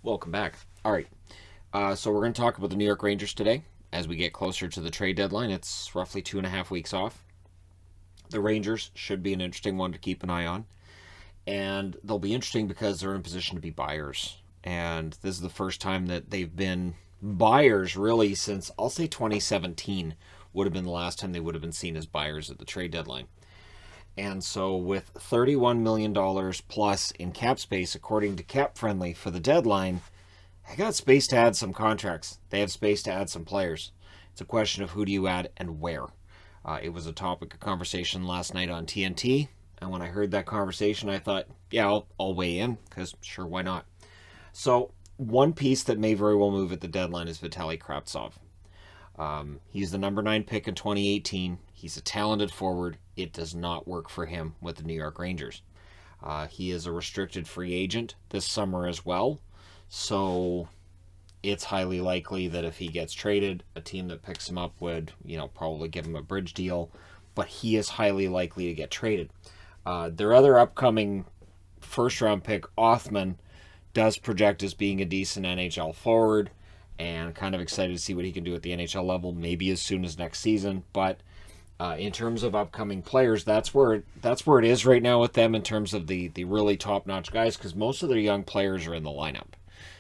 Welcome back. All right. So we're going to talk about the New York Rangers today. As we get closer to the trade deadline, it's roughly 2.5 weeks off. The Rangers should be an interesting one to keep an eye on. And they'll be interesting because they're in a position to be buyers. And this is the first time that they've been buyers really since, I'll say 2017 would have been the last time they would have been seen as buyers at the trade deadline. And so, with $31 million plus in cap space, according to Cap Friendly for the deadline, I got space to add some contracts. They have space to add some players. It's a question of who do you add and where. It was a topic of conversation last night on TNT. And when I heard that conversation, I thought, yeah, I'll weigh in because sure, why not? So, one piece that may very well move at the deadline is Vitaly Kravtsov. He's the number 9 pick in 2018. He's a talented forward. It does not work for him with the New York Rangers. He is a restricted free agent this summer as well. So it's highly likely that if he gets traded, a team that picks him up would, probably give him a bridge deal. But he is highly likely to get traded. Their other upcoming first-round pick, Othman, does project as being a decent NHL forward, and kind of excited to see what he can do at the NHL level, maybe as soon as next season. But in terms of upcoming players, that's where it is right now with them in terms of the really top-notch guys, because most of their young players are in the lineup.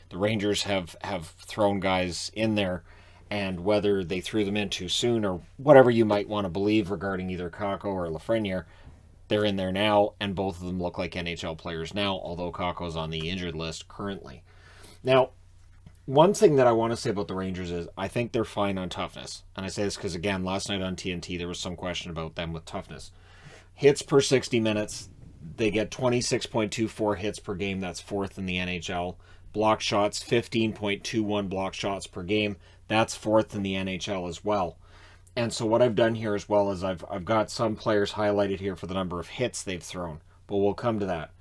The Rangers have thrown guys in there, and whether they threw them in too soon or whatever you might want to believe regarding either Kakko or Lafreniere, they're in there now, and both of them look like NHL players now, although Kakko's on the injured list currently. Now, one thing that I want to say about the Rangers is I think they're fine on toughness. And I say this because, again, last night on TNT, there was some question about them with toughness. Hits per 60 minutes, they get 26.24 hits per game. That's fourth in the NHL. Block shots, 15.21 block shots per game. That's fourth in the NHL as well. And so what I've done here as well is I've got some players highlighted here for the number of hits they've thrown. But we'll come to that.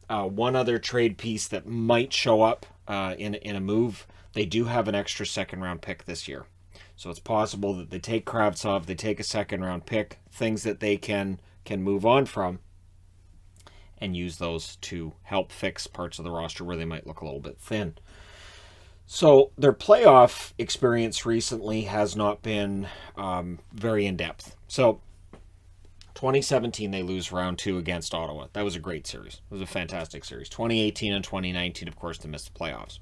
One other trade piece that might show up in a move, they do have an extra second-round pick this year. So it's possible that they take Kravtsov, they take a second-round pick, things that they can move on from, and use those to help fix parts of the roster where they might look a little bit thin. So their playoff experience recently has not been very in-depth. So 2017, they lose round 2 against Ottawa. That was a great series. It was a fantastic series. 2018 and 2019, of course, they missed the playoffs.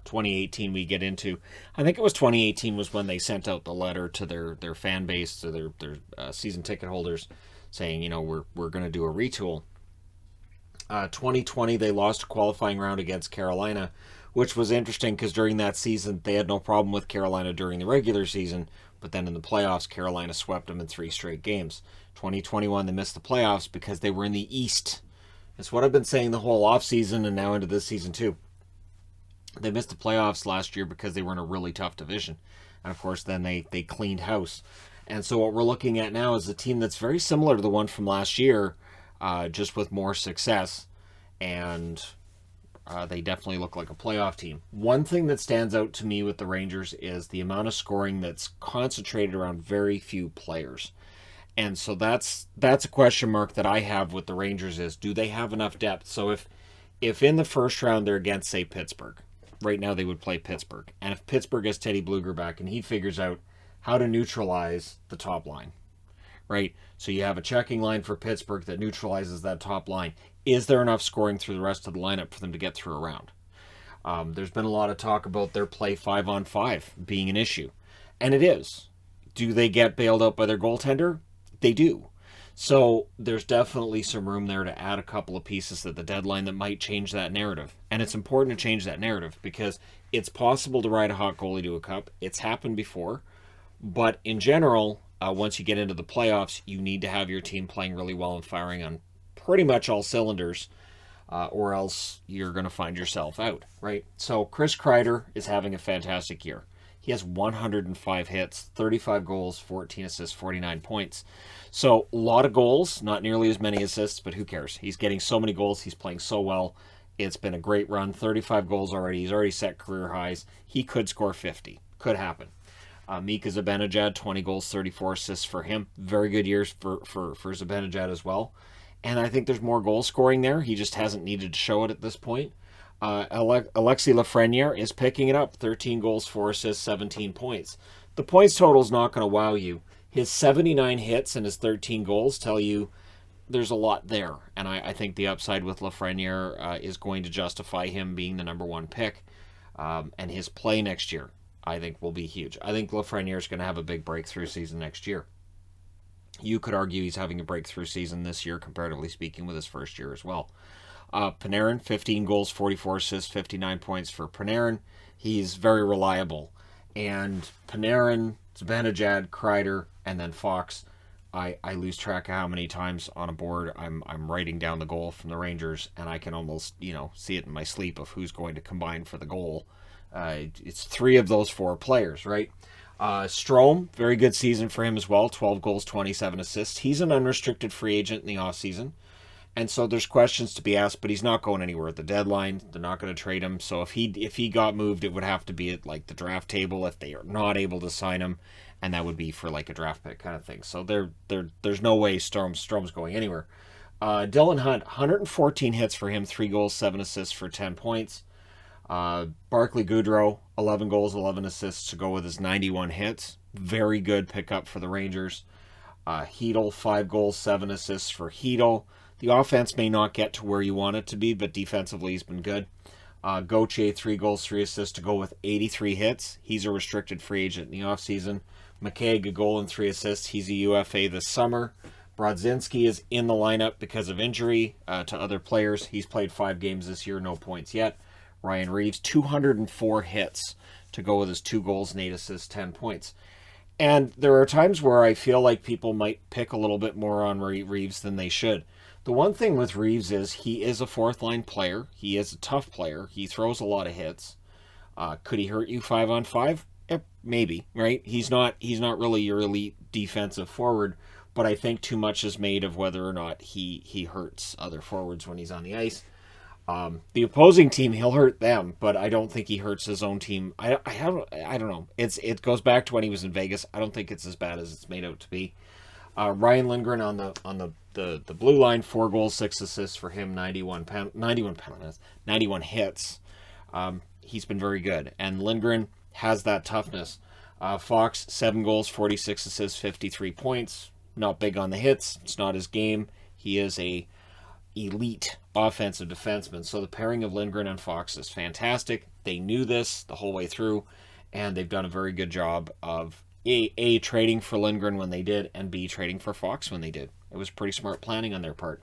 2018, we get into, I think it was 2018 was when they sent out the letter to their fan base, to their season ticket holders, saying, we're going to do a retool. 2020, they lost a qualifying round against Carolina, which was interesting because during that season, they had no problem with Carolina during the regular season, but then in the playoffs, Carolina swept them in 3 straight games. 2021, they missed the playoffs because they were in the East. It's what I've been saying the whole offseason and now into this season too. They missed the playoffs last year because they were in a really tough division. And of course, then they cleaned house. And so what we're looking at now is a team that's very similar to the one from last year, just with more success. And they definitely look like a playoff team. One thing that stands out to me with the Rangers is the amount of scoring that's concentrated around very few players. And so that's a question mark that I have with the Rangers is, do they have enough depth? So if in the first round they're against, say, Pittsburgh, right now they would play Pittsburgh. And if Pittsburgh has Teddy Bluger back and he figures out how to neutralize the top line, right? So you have a checking line for Pittsburgh that neutralizes that top line. Is there enough scoring through the rest of the lineup for them to get through a round? There's been a lot of talk about their play 5-on-5 being an issue. And it is. Do they get bailed out by their goaltender? They do. So there's definitely some room there to add a couple of pieces at the deadline that might change that narrative. And it's important to change that narrative because it's possible to ride a hot goalie to a cup. It's happened before. But in general, once you get into the playoffs, you need to have your team playing really well and firing on pretty much all cylinders, or else you're going to find yourself out, right? So Chris Kreider is having a fantastic year. He has 105 hits, 35 goals, 14 assists, 49 points. So a lot of goals, not nearly as many assists, but who cares? He's getting so many goals. He's playing so well. It's been a great run. 35 goals already. He's already set career highs. He could score 50. Could happen. Mika Zibanejad, 20 goals, 34 assists for him. Very good years for Zibanejad as well. And I think there's more goal scoring there. He just hasn't needed to show it at this point. Alexis Lafreniere is picking it up. 13 goals, 4 assists, 17 points. The points total is not going to wow you. His 79 hits and his 13 goals tell you there's a lot there. And I think the upside with Lafreniere is going to justify him being the number one pick. And his play next year, I think, will be huge. I think Lafreniere is going to have a big breakthrough season next year. You could argue he's having a breakthrough season this year, comparatively speaking, with his first year as well. Panarin, 15 goals, 44 assists, 59 points for Panarin. He's very reliable. And Panarin, Zibanejad, Kreider, and then Fox. I lose track of how many times on a board I'm writing down the goal from the Rangers, and I can almost, see it in my sleep of who's going to combine for the goal. It's 3 of those 4 players, right? Strome, very good season for him as well. 12 goals, 27 assists. He's an unrestricted free agent in the offseason. And so there's questions to be asked, but he's not going anywhere at the deadline. They're not going to trade him. So if he got moved, it would have to be at like the draft table if they are not able to sign him, and that would be for like a draft pick kind of thing. So there's no way Strome's going anywhere. Dylan Hunt, 114 hits for him, 3 goals, 7 assists for 10 points. Barclay Goodrow, 11 goals, 11 assists to go with his 91 hits. Very good pickup for the Rangers. Hedl, 5 goals, 7 assists for Hedl. The offense may not get to where you want it to be, but defensively he's been good. Gauthier, 3 goals, 3 assists to go with 83 hits. He's a restricted free agent in the offseason. McKay, a goal and 3 assists. He's a UFA this summer. Brodzinski is in the lineup because of injury to other players. He's played 5 games this year, no points yet. Ryan Reeves, 204 hits to go with his 2 goals and 8 assists, 10 points. And there are times where I feel like people might pick a little bit more on Reeves than they should. The one thing with Reeves is he is a 4th-line player. He is a tough player. He throws a lot of hits. Could he hurt you 5-on-5? Maybe, right? He's not really your elite defensive forward, but I think too much is made of whether or not he hurts other forwards when he's on the ice. The opposing team, he'll hurt them, but I don't think he hurts his own team. I don't know. It goes back to when he was in Vegas. I don't think it's as bad as it's made out to be. Ryan Lindgren on the blue line, 4 goals, 6 assists for him, 91 hits. He's been very good, and Lindgren has that toughness. Fox, 7 goals, 46 assists, 53 points. Not big on the hits. It's not his game. He is a elite offensive defenseman. So the pairing of Lindgren and Fox is fantastic. They knew this the whole way through, and they've done a very good job of A, trading for Lindgren when they did, and B, trading for Fox when they did. It was pretty smart planning on their part.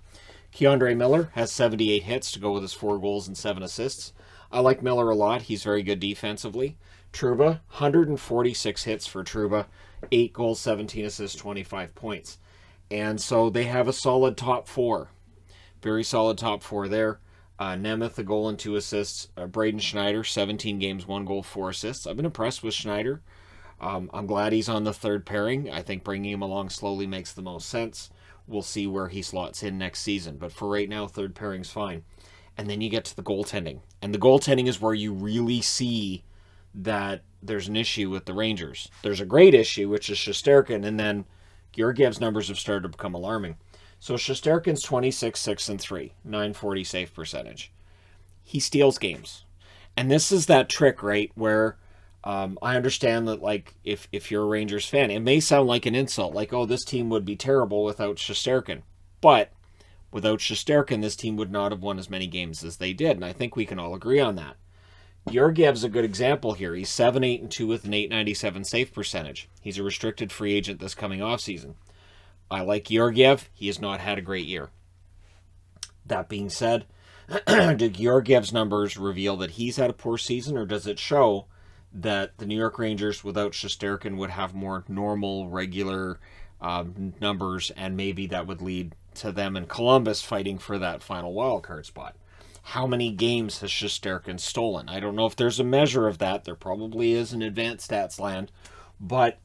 Keandre Miller has 78 hits to go with his 4 goals and 7 assists. I like Miller a lot. He's very good defensively. Trouba, 146 hits for Trouba, 8 goals, 17 assists, 25 points. And so they have a solid top 4. Very solid top 4 there. Nemeth, a goal and 2 assists. Braden Schneider, 17 games, 1 goal, 4 assists. I've been impressed with Schneider. I'm glad he's on the 3rd pairing. I think bringing him along slowly makes the most sense. We'll see where he slots in next season. But for right now, 3rd pairing's fine. And then you get to the goaltending. And the goaltending is where you really see that there's an issue with the Rangers. There's a great issue, which is Shesterkin, and then Georgiev's numbers have started to become alarming. So Shesterkin's 26, 6, and 3, 940 save percentage. He steals games. And this is that trick, right, where I understand that, like, if you're a Rangers fan, it may sound like an insult, like, oh, this team would be terrible without Shesterkin. But without Shesterkin, this team would not have won as many games as they did, and I think we can all agree on that. Georgiev's a good example here. He's 7-8-2 with an 897 save percentage. He's a restricted free agent this coming offseason. I like Georgiev. He has not had a great year. That being said, do Georgiev's numbers reveal that he's had a poor season, or does it show that the New York Rangers without Shesterkin would have more normal, regular numbers, and maybe that would lead to them in Columbus fighting for that final wildcard spot? How many games has Shesterkin stolen? I don't know if there's a measure of that. There probably is in advanced stats land, but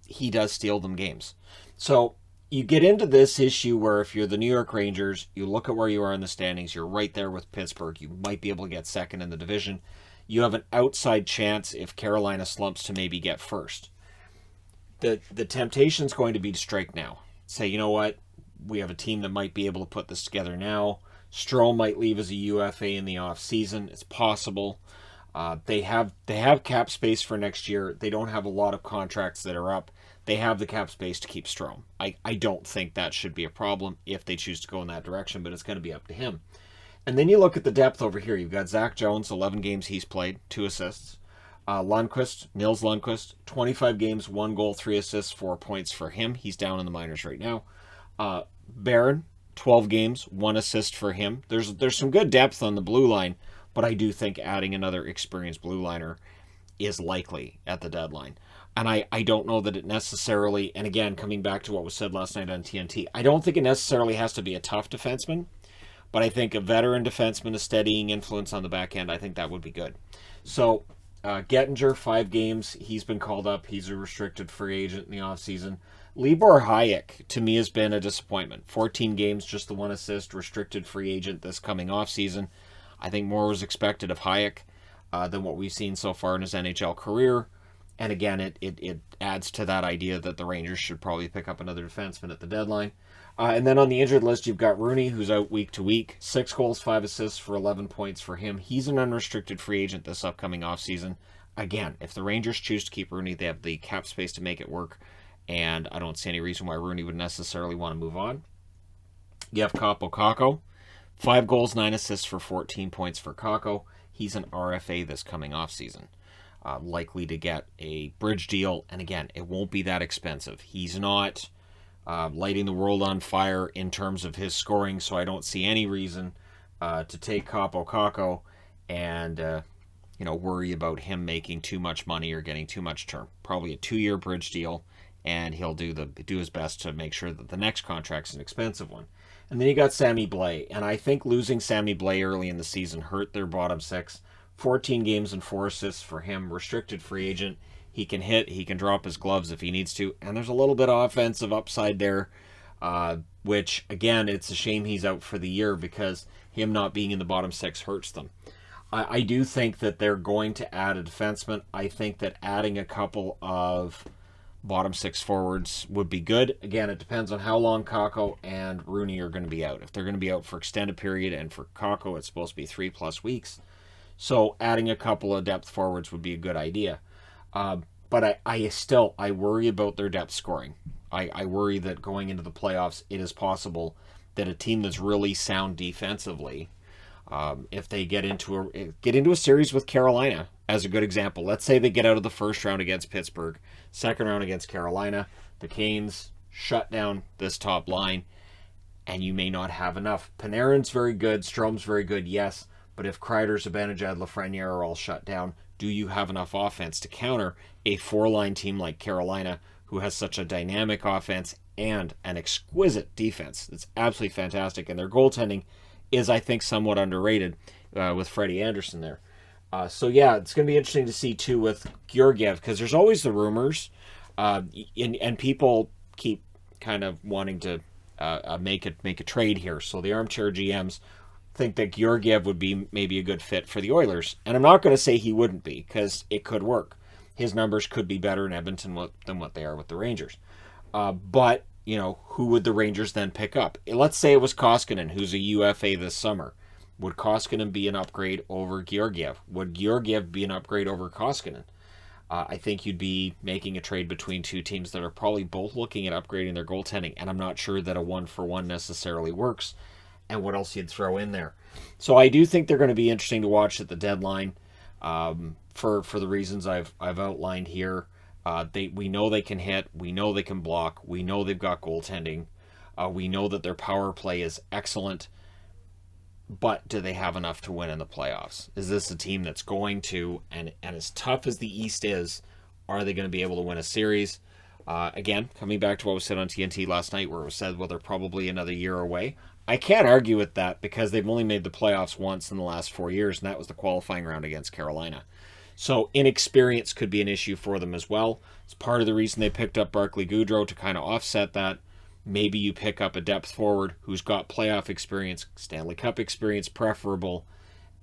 he does steal them games. So you get into this issue where if you're the New York Rangers, you look at where you are in the standings, you're right there with Pittsburgh. You might be able to get second in the division. You have an outside chance if Carolina slumps to maybe get first. The temptation is going to be to strike now. Say, you know what? We have a team that might be able to put this together now. Strome might leave as a UFA in the off season. It's possible. They have cap space for next year. They don't have a lot of contracts that are up. They have the cap space to keep Strome. I don't think that should be a problem if they choose to go in that direction, but it's going to be up to him. And then you look at the depth over here. You've got Zach Jones, 11 games he's played, 2 assists. Nils Lundqvist, 25 games, 1 goal, 3 assists, 4 points for him. He's down in the minors right now. Barron, 12 games, 1 assist for him. There's some good depth on the blue line, but I do think adding another experienced blue liner is likely at the deadline. And I don't know that it necessarily, and again, coming back to what was said last night on TNT, I don't think it necessarily has to be a tough defenseman, but I think a veteran defenseman, a steadying influence on the back end, I think that would be good. So, Gettinger, 5 games. He's been called up. He's a restricted free agent in the offseason. Libor Hayek, to me, has been a disappointment. 14 games, just the 1 assist, restricted free agent this coming offseason. I think more was expected of Hayek than what we've seen so far in his NHL career. And again, it adds to that idea that the Rangers should probably pick up another defenseman at the deadline. And then on the injured list, you've got Rooney, who's out week to week. 6 goals, 5 assists for 11 points for him. He's an unrestricted free agent this upcoming offseason. Again, if the Rangers choose to keep Rooney, they have the cap space to make it work. And I don't see any reason why Rooney would necessarily want to move on. You have Kaapo Kakko. 5 goals, 9 assists for 14 points for Kakko. He's an RFA this coming offseason. Likely to get a bridge deal. And again, it won't be that expensive. He's not lighting the world on fire in terms of his scoring, so I don't see any reason to take Kaapo Kakko and worry about him making too much money or getting too much term. Probably a 2-year bridge deal, and he'll do his best to make sure that the next contract's an expensive one. And then you got Sammy Blais, and I think losing Sammy Blais early in the season hurt their bottom 6. 14 games and 4 assists for him, restricted free agent. He can hit, he can drop his gloves if he needs to, and there's a little bit of offensive upside there, which, again, it's a shame he's out for the year because him not being in the bottom 6 hurts them. I do think that they're going to add a defenseman. I think that adding a couple of bottom 6 forwards would be good. Again, it depends on how long Kakko and Rooney are going to be out. If they're going to be out for extended period, and for Kakko it's supposed to be 3+ weeks, so adding a couple of depth forwards would be a good idea. But I worry about their depth scoring. I worry that going into the playoffs, it is possible that a team that's really sound defensively, if they get into a series with Carolina, as a good example. Let's say they get out of the first round against Pittsburgh, second round against Carolina, the Canes shut down this top line, and you may not have enough. Panarin's very good, Strome's very good, yes, but if Kreider, Zibanejad, Lafreniere are all shut down, do you have enough offense to counter a 4-line team like Carolina, who has such a dynamic offense and an exquisite defense? It's absolutely fantastic, and their goaltending is, I think, somewhat underrated with Freddie Anderson there. So yeah, it's going to be interesting to see too with Georgiev, because there's always the rumors, and people keep kind of wanting to make a trade here. So the armchair GMs think that Georgiev would be maybe a good fit for the Oilers, and I'm not going to say he wouldn't be, because it could work. His numbers could be better in Edmonton than what they are with the Rangers. But who would the Rangers then pick up? Let's say it was Koskinen, who's a UFA this summer. Would Koskinen be an upgrade over Georgiev? Would Georgiev be an upgrade over Koskinen? I think you'd be making a trade between two teams that are probably both looking at upgrading their goaltending, and I'm not sure that a 1-for-1 necessarily works, and what else you'd throw in there. So I do think they're going to be interesting to watch at the deadline for the reasons I've outlined here. We know they can hit. We know they can block. We know they've got goaltending. We know that their power play is excellent. But do they have enough to win in the playoffs? Is this a team that's going to, and as tough as the East is, are they going to be able to win a series? Again, coming back to what was said on TNT last night, where it was said, well, they're probably another year away. I can't argue with that, because they've only made the playoffs once in the last 4 years, and that was the qualifying round against Carolina. So inexperience could be an issue for them as well. It's part of the reason they picked up Barclay Goodrow, to kind of offset that. Maybe you pick up a depth forward who's got playoff experience, Stanley Cup experience preferable.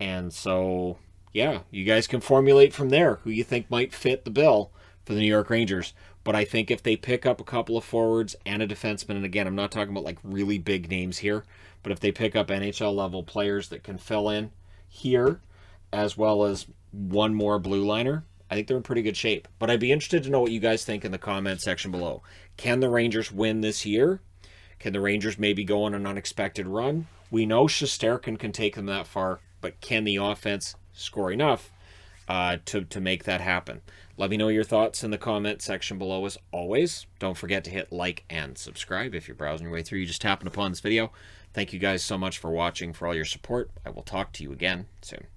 And so, yeah, you guys can formulate from there who you think might fit the bill for the New York Rangers. But I think if they pick up a couple of forwards and a defenseman, and again, I'm not talking about like really big names here, but if they pick up NHL level players that can fill in here, as well as one more blue liner, I think they're in pretty good shape. But I'd be interested to know what you guys think in the comment section below. Can the Rangers win this year? Can the Rangers maybe go on an unexpected run? We know Shesterkin can take them that far, but can the offense score enough to make that happen? Let me know your thoughts in the comment section below as always. Don't forget to hit like and subscribe if you're browsing your way through. You just happened upon this video. Thank you guys so much for watching, for all your support. I will talk to you again soon.